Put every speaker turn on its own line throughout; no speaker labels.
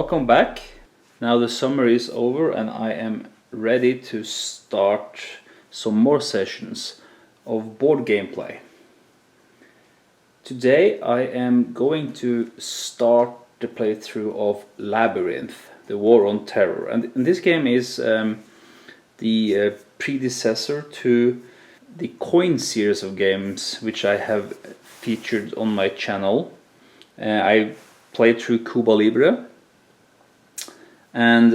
Welcome back. Now the summer is over and I am ready to start some more sessions of board gameplay. Today I am going to start the playthrough of Labyrinth the War on Terror, and this game is the predecessor to the Coin series of games which I have featured on my channel. I played through Cuba Libre, and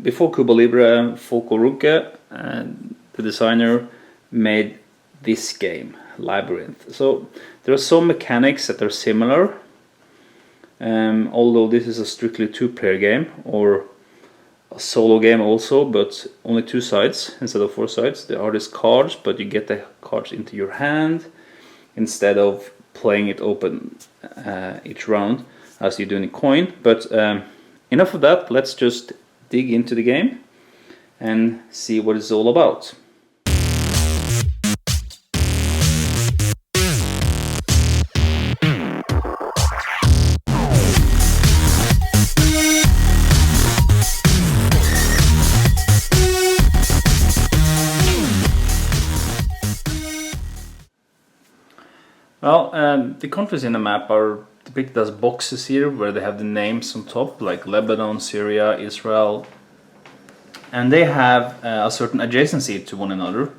before Cuba Libre, Folko Runke, the designer, made this game, Labyrinth. So there are some mechanics that are similar, although this is a strictly two-player game, or a solo game also, but only 2 sides instead of 4 sides. There are these cards, but you get the cards into your hand instead of playing it open each round as you do in a coin. But enough of that, let's just dig into the game and see what it's all about. Well, the countries in the map are depicted as boxes here, where they have the names on top, like Lebanon, Syria, Israel, and they have a certain adjacency to one another,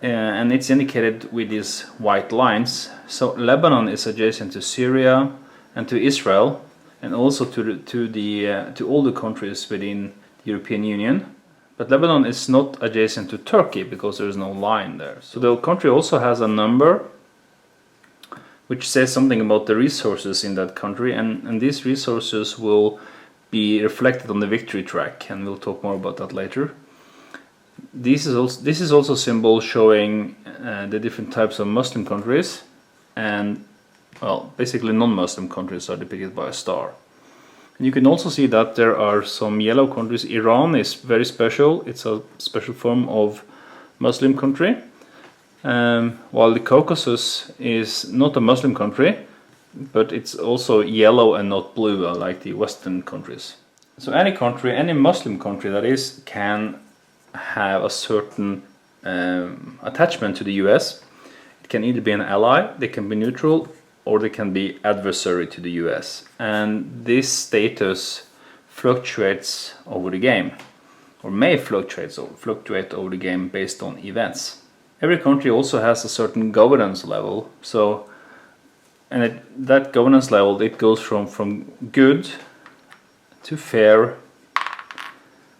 and it's indicated with these white lines. So Lebanon is adjacent to Syria and to Israel, and also to all the countries within the European Union. But Lebanon is not adjacent to Turkey because there is no line there. So the country also has a number which says something about the resources in that country, and these resources will be reflected on the victory track, and we'll talk more about that later. This is also a symbol showing the different types of Muslim countries, and well, basically non-Muslim countries are depicted by a star. And you can also see that there are some yellow countries. Iran is very special, it's a special form of Muslim country. While the Caucasus is not a Muslim country, but it's also yellow and not blue, like the Western countries. So any country, any Muslim country that is, can have a certain attachment to the US. It can either be an ally, they can be neutral, or they can be adversary to the US. And this status fluctuates over the game, or may fluctuate over the game based on events. Every country also has a certain governance level, so that governance level, it goes from good to fair,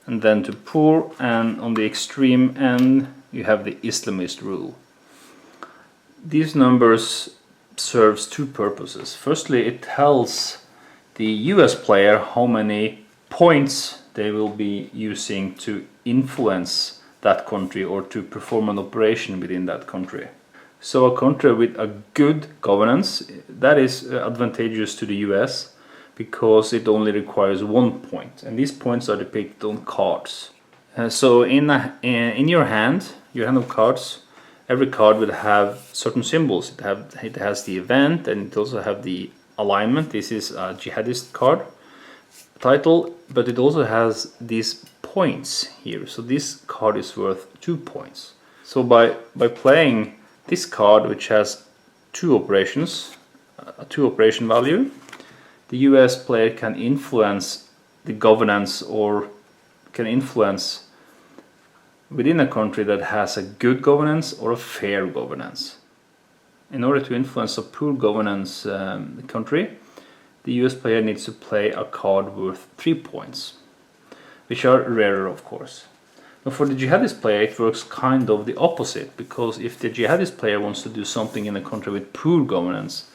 and then to poor, and on the extreme end you have the Islamist rule. These numbers serves 2 purposes. Firstly, it tells the US player how many points they will be using to influence that country or to perform an operation within that country. So a country with a good governance, that is advantageous to the US because it only requires 1 point, and these points are depicted on cards. So in your hand of cards, every card will have certain symbols. It has the event, and it also have the alignment. This is a jihadist card title, but it also has these points here. So this card is worth 2 points. So by playing this card, which has 2 operations, a 2 operation value, the US player can influence the governance, or can influence within a country that has a good governance or a fair governance. In order to influence a poor governance country, the US player needs to play a card worth 3 points, which are rarer, of course. But for the jihadist player, it works kind of the opposite, because if the jihadist player wants to do something in a country with poor governance,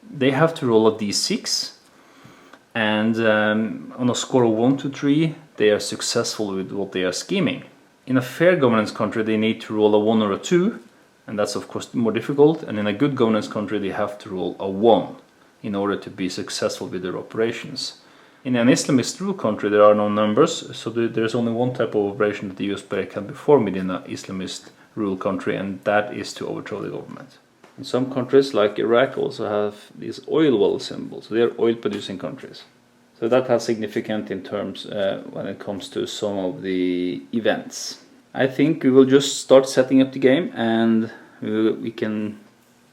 they have to roll a d6, and on a score of 1 to 3, they are successful with what they are scheming. In a fair governance country, they need to roll a 1 or a 2, and that's of course more difficult, and in a good governance country, they have to roll a 1 in order to be successful with their operations. In an Islamist rule country, there are no numbers, so there's only one type of operation that the US player can perform within an Islamist rule country, and that is to overthrow the government. And some countries like Iraq also have these oil well symbols. They are oil producing countries. So that has significant in terms when it comes to some of the events. I think we will just start setting up the game, and we can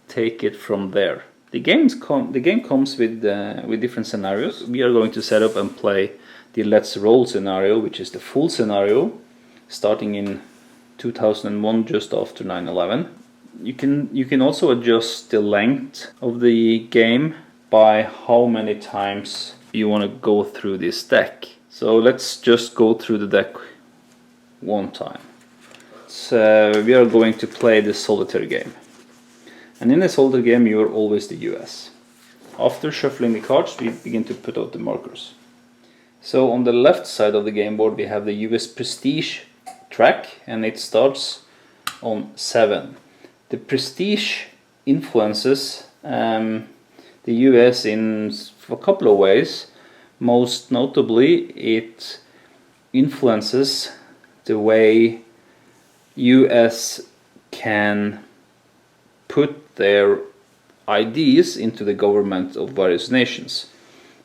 take it from there. The game comes with different scenarios. We are going to set up and play the Let's Roll scenario, which is the full scenario, starting in 2001, just after 9/11. You can also adjust the length of the game by how many times you want to go through this deck. So let's just go through the deck one time. So we are going to play the solitaire game. And in the solitaire game you are always the US. After shuffling the cards we begin to put out the markers. So on the left side of the game board we have the US Prestige track, and it starts on 7. The Prestige influences the US in a couple of ways. Most notably, it influences the way US can put their ideas into the government of various nations.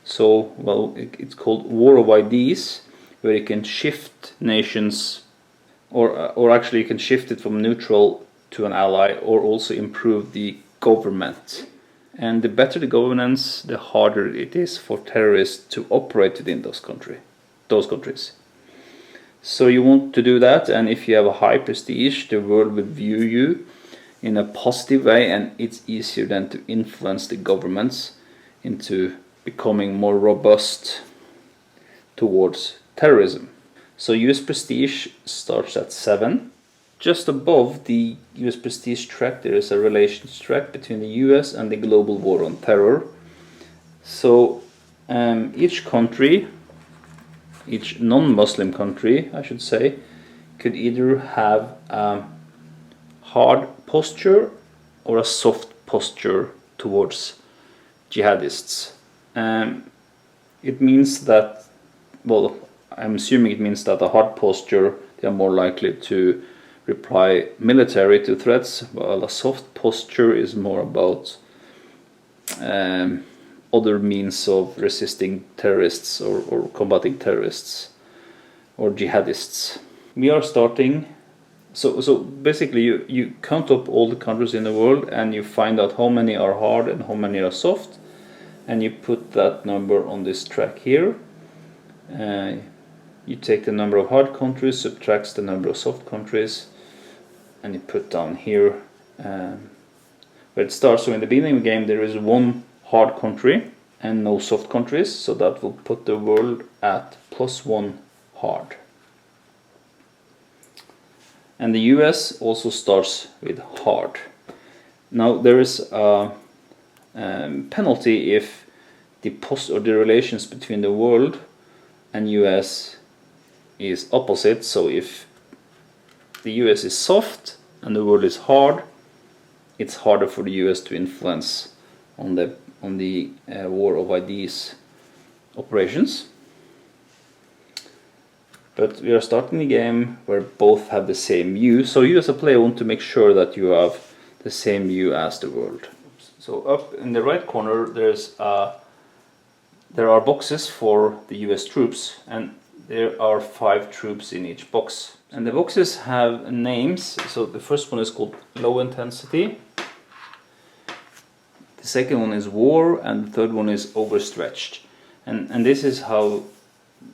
So, well, it's called War of Ideas, where you can shift nations, or actually you can shift it from neutral to an ally, or also improve the government. And the better the governance, the harder it is for terrorists to operate within those countries. So you want to do that, and if you have a high prestige, the world will view you in a positive way, and it's easier then to influence the governments into becoming more robust towards terrorism. So US Prestige starts at 7. Just above the US Prestige track there is a relations track between the US and the global war on terror. So each country, each non-Muslim country I should say, could either have a hard posture or a soft posture towards jihadists. It means that, well, I'm assuming it means that a hard posture, they are more likely to reply military to threats, while a soft posture is more about other means of resisting terrorists or combating terrorists or jihadists. We are starting, so basically you count up all the countries in the world and you find out how many are hard and how many are soft, and you put that number on this track here. You take the number of hard countries, subtracts the number of soft countries, and you put down here where it starts. So in the beginning of the game there is one hard country and no soft countries, so that will put the world at +1 hard. And the US also starts with hard. Now there is a penalty if the relations between the world and US is opposite. So if the US is soft and the world is hard, it's harder for the US to influence on the War of Ideas operations. But we are starting the game where both have the same view. So you as a player want to make sure that you have the same view as the world. So up in the right corner there are boxes for the US troops, and there are 5 troops in each box. And the boxes have names. So the first one is called Low Intensity, the second one is War, and the third one is Overstretched. And this is how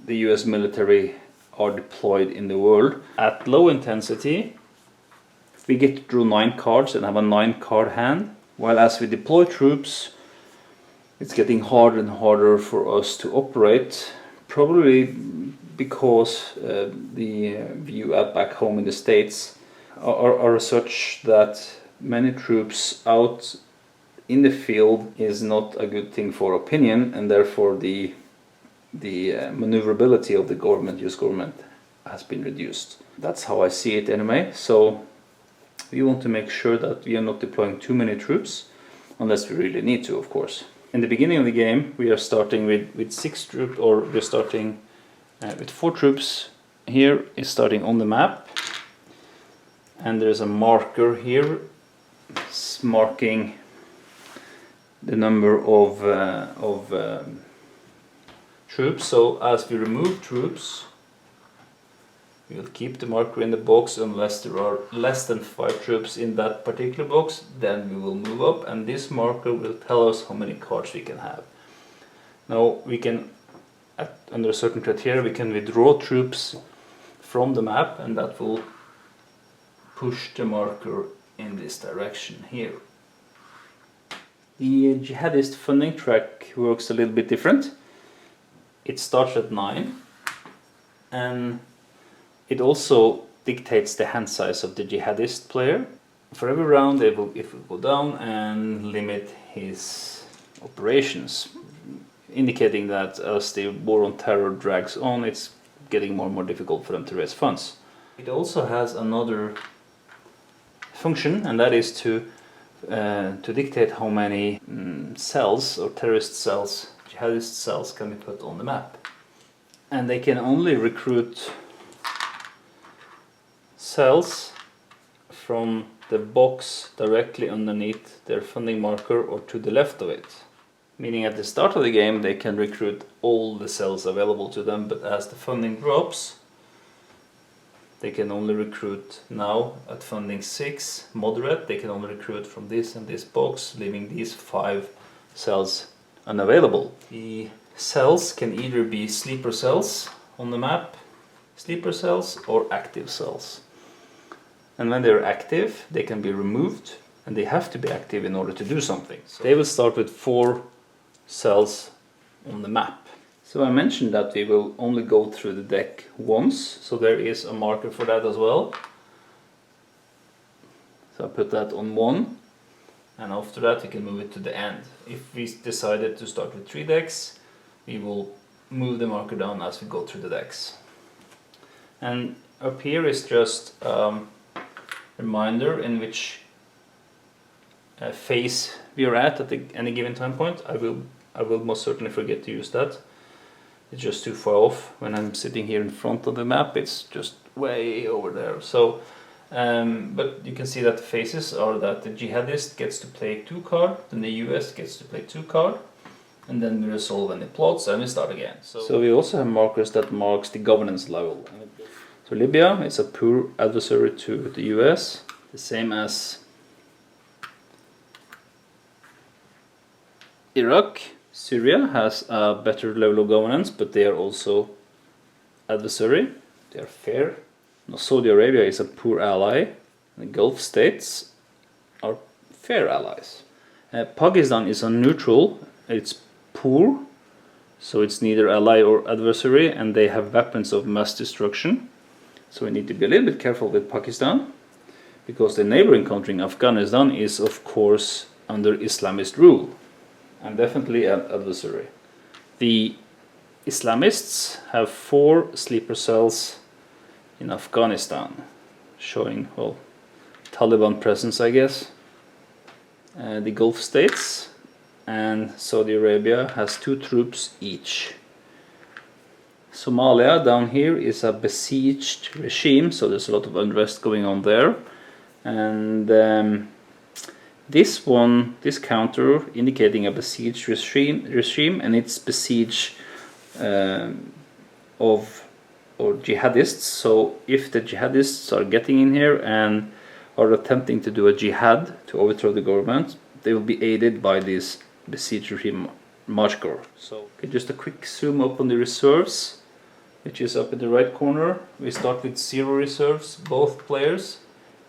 the US military are deployed in the world. At low intensity we get to draw 9 cards and have a 9-card hand, while as we deploy troops it's getting harder and harder for us to operate, probably because the view back home in the States are such that many troops out in the field is not a good thing for opinion, and therefore the maneuverability of the US government has been reduced. That's how I see it anyway. So we want to make sure that we are not deploying too many troops, unless we really need to, of course. In the beginning of the game we are starting with 6 troops, or we're starting with 4 troops. Here is starting on the map, and there's a marker here marking the number of troops, so as we remove troops, we will keep the marker in the box unless there are less than 5 troops in that particular box. Then we will move up, and this marker will tell us how many cards we can have. Now we can, under certain criteria, we can withdraw troops from the map, and that will push the marker in this direction here. The jihadist funding track works a little bit different. It starts at 9, and it also dictates the hand size of the jihadist player. For every round it will go down and limit his operations, indicating that as the war on terror drags on, it's getting more and more difficult for them to raise funds. It also has another function, and that is to dictate how many cells or terrorist cells, jihadist cells, can be put on the map. And they can only recruit cells from the box directly underneath their funding marker or to the left of it. Meaning at the start of the game they can recruit all the cells available to them, but as the funding drops, they can only recruit now at funding 6, moderate, they can only recruit from this and this box, leaving these 5 cells unavailable. The cells can either be sleeper cells on the map, sleeper cells, or active cells. And when they're active, they can be removed, and they have to be active in order to do something. So they will start with 4 cells on the map. So I mentioned that we will only go through the deck once, so there is a marker for that as well. So I put that on 1, and after that we can move it to the end. If we decided to start with 3 decks, we will move the marker down as we go through the decks. And up here is just reminder in which phase we are at any given time point. I will most certainly forget to use that. It's just too far off. When I'm sitting here in front of the map, it's just way over there. So, but you can see that the phases are that the jihadist gets to play 2 cards, then the US gets to play 2 cards, and then we resolve any plots and we start again. So we also have markers that marks the governance level. So Libya is a poor adversary to the US, the same as Iraq. Syria has a better level of governance, but they are also adversary, they are fair. Now, Saudi Arabia is a poor ally, the Gulf states are fair allies. Pakistan is a neutral, it's poor, so it's neither ally or adversary, and they have weapons of mass destruction. So we need to be a little bit careful with Pakistan, because the neighboring country in Afghanistan is of course under Islamist rule, and definitely an adversary. The Islamists have 4 sleeper cells in Afghanistan, showing, well, Taliban presence, I guess. The Gulf states and Saudi Arabia has 2 troops each. Somalia down here is a besieged regime, so there's a lot of unrest going on there. And this counter indicating a besieged regime, and it's besieged of jihadists. So if the jihadists are getting in here and are attempting to do a jihad to overthrow the government, they will be aided by this besieged regime March Corps. So okay, just a quick zoom up on the reserves, which is up in the right corner. We start with 0 reserves, both players.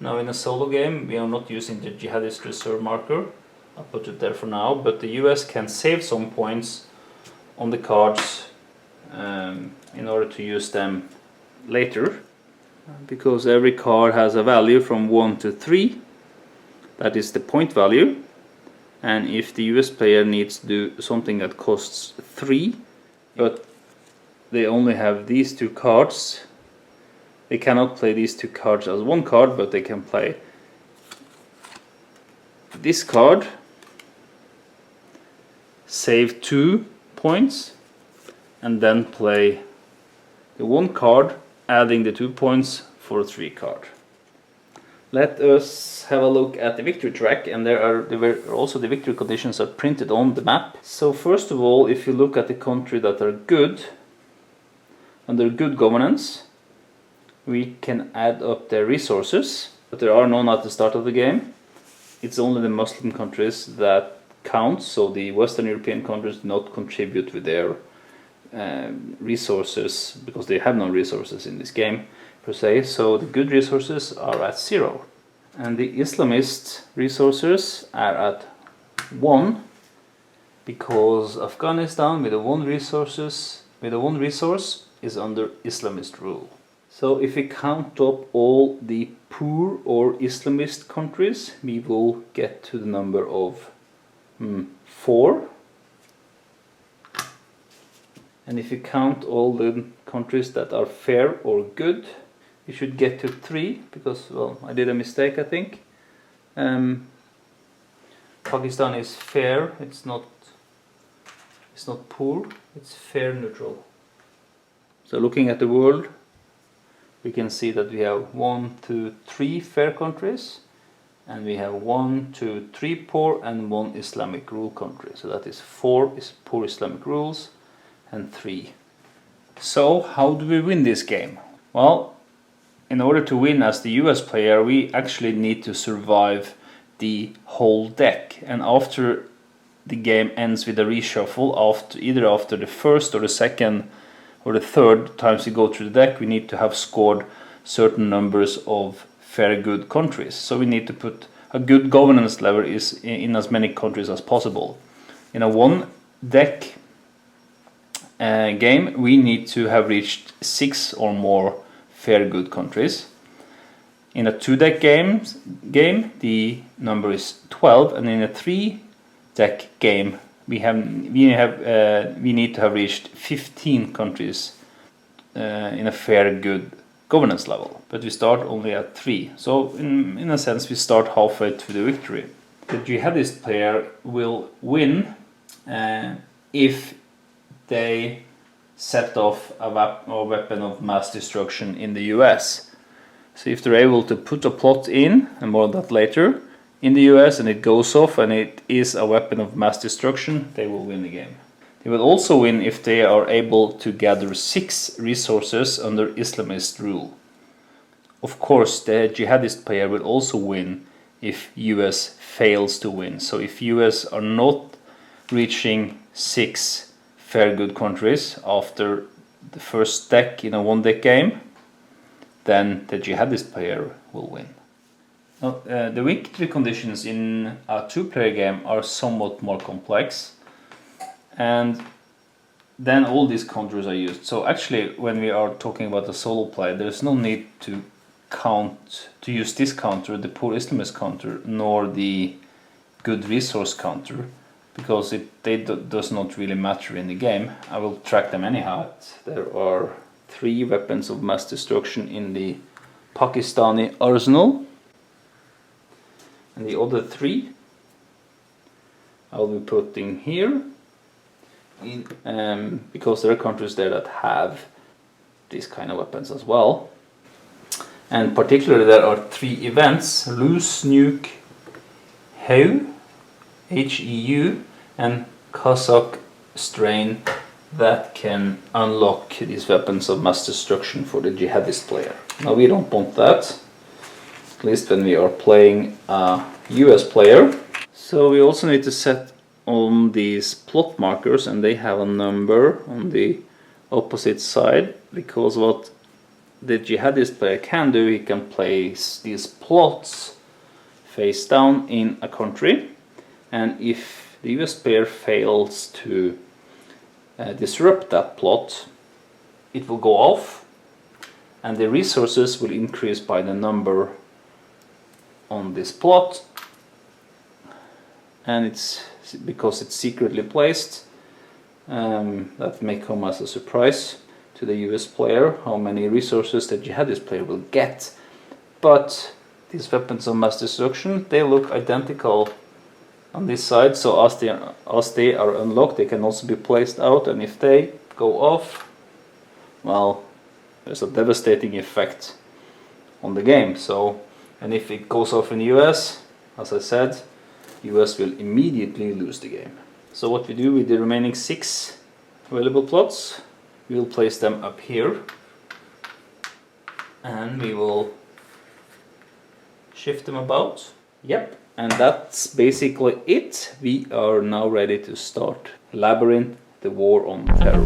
Now in a solo game we are not using the jihadist reserve marker. I'll put it there for now, but the US can save some points on the cards in order to use them later, because every card has a value from 1 to 3. That is the point value, and if the US player needs to do something that costs 3 but they only have these 2 cards, they cannot play these 2 cards as 1 card, but they can play this card, save 2 points, and then play the 1 card, adding the 2 points for a 3 card. let us have a look at the victory track, and there were also the victory conditions are printed on the map. So first of all, if you look at the country that are good, under good governance, we can add up their resources, but there are none at the start of the game. It's only the Muslim countries that count, so the Western European countries do not contribute with their resources, because they have no resources in this game per se, so the good resources are at 0. And the Islamist resources are at 1, because Afghanistan with the one resource is under Islamist rule. So if we count up all the poor or Islamist countries, we will get to the number of 4. And if you count all the countries that are fair or good, you should get to 3, because, well, I did a mistake, I think. Pakistan is fair, it's not poor, it's fair neutral. So looking at the world, we can see that we have 1, 2, 3 fair countries, and we have 1, 2, 3 poor, and 1 Islamic rule country. So that is 4 poor Islamic rules, and 3. So how do we win this game? Well, in order to win as the US player, we actually need to survive the whole deck, and after the game ends with a reshuffle, either after the first or the second or the third times we go through the deck, we need to have scored certain numbers of fair good countries. So we need to put a good governance level in as many countries as possible. In a one deck game, we need to have reached 6 or more fair good countries. In a 2-deck game, the number is 12, and in a 3-deck game, we need to have reached 15 countries in a fair good governance level. But we start only at 3, so in a sense we start halfway to the victory. The jihadist player will win if they set off a weapon of mass destruction in the US. So if they're able to put a plot in, and more on that later, in the US, and it goes off and it is a weapon of mass destruction, they will win the game. They will also win if they are able to gather 6 resources under Islamist rule. Of course, the jihadist player will also win if US fails to win. So if US are not reaching 6 fair good countries after the first deck in a 1-deck game, then the jihadist player will win. Now, the victory conditions in a 2-player game are somewhat more complex, and then all these counters are used. So actually, when we are talking about a solo play, there's no need to use this counter, the poor Islamist counter, nor the good resource counter, because they does not really matter in the game. I will track them anyhow. There are 3 weapons of mass destruction in the Pakistani arsenal, and the other 3 I'll be putting here, because there are countries there that have these kind of weapons as well. And particularly there are 3 events: Loose Nuke, Heu, Heu, and Kazakh Strain, that can unlock these weapons of mass destruction for the jihadist player. Now we don't want that, at least when we are playing a US player. So we also need to set on these plot markers, and they have a number on the opposite side, because what the jihadist player can do, he can place these plots face down in a country, and if the US player fails to disrupt that plot, it will go off, and the resources will increase by the number on this plot, and it's because it's secretly placed. That may come as a surprise to the US player, how many resources the jihadist player will get. But these weapons of mass destruction, they look identical on this side, so as they are unlocked, they can also be placed out, and if they go off, well, there's a devastating effect on the game. So And if it goes off in the US, as I said, US will immediately lose the game. So what we do with the remaining 6 available plots, we will place them up here. And we will shift them about. Yep. And that's basically it. We are now ready to start Labyrinth the War on Terror.